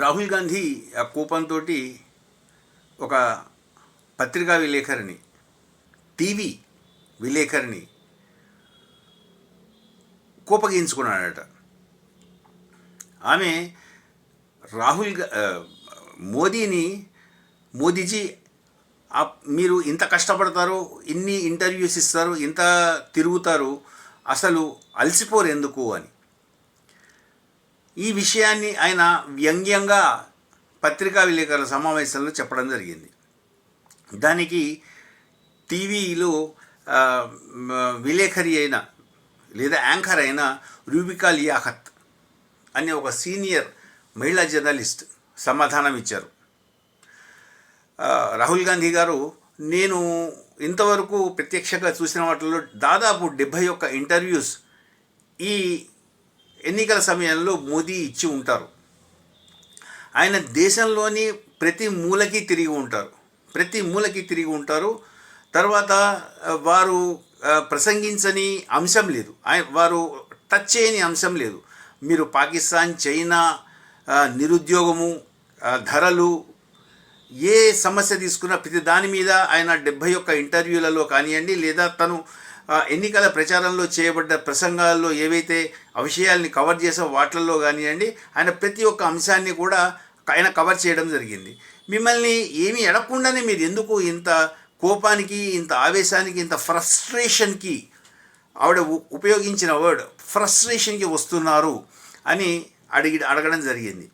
రాహుల్ గాంధీ ఆ కోపంతో ఒక పత్రికా విలేకరిని, టీవీ విలేకరిని కోపగించుకున్నాడట. ఆమె మోదీని, మోదీజీ మీరు ఇంత కష్టపడతారు, ఇన్ని ఇంటర్వ్యూస్ ఇస్తారు, ఇంత తిరుగుతారు, అసలు అలసిపోరు ఎందుకు అని ఈ విషయాన్ని ఆయన వ్యంగ్యంగా పత్రికా విలేకరుల సమావేశంలో చెప్పడం జరిగింది. దానికి టీవీలో విలేకరి అయిన లేదా యాంకర్ అయిన రూబికా లియాఖత్ అనే ఒక సీనియర్ మహిళా జర్నలిస్ట్ సమాధానం ఇచ్చారు. రాహుల్ గాంధీ గారు, నేను ఇంతవరకు ప్రత్యక్షంగా చూసిన వాటిల్లో దాదాపు 71 ఇంటర్వ్యూస్ ఈ ఎన్నికల సమయంలో మోదీ ఇచ్చి ఉంటారు. ఆయన దేశంలోని ప్రతి మూలకి తిరిగి ఉంటారు. తర్వాత వారు ప్రసంగించని అంశం లేదు, వారు టచ్ చేయని అంశం లేదు. మీరు పాకిస్తాన్, చైనా, నిరుద్యోగము, ధరలు, ఏ సమస్య తీసుకున్నా ప్రతి దాని మీద ఆయన 71 ఇంటర్వ్యూలలో కానివ్వండి, లేదా తను ఎన్నికల ప్రచారంలో చేయబడ్డ ప్రసంగాల్లో ఏవైతే విషయాల్ని కవర్ చేసో వాటిల్లో కానివ్వండి, ఆయన ప్రతి ఒక్క అంశాన్ని కూడా ఆయన కవర్ చేయడం జరిగింది. మిమ్మల్ని ఏమీ అడగకుండానే మీరు ఎందుకు ఇంత కోపానికి, ఇంత ఆవేశానికి, ఇంత ఫ్రస్ట్రేషన్కి, ఆవిడ ఉపయోగించిన వర్డ్ ఫ్రస్ట్రేషన్కి వస్తున్నారు అని అడగడం జరిగింది.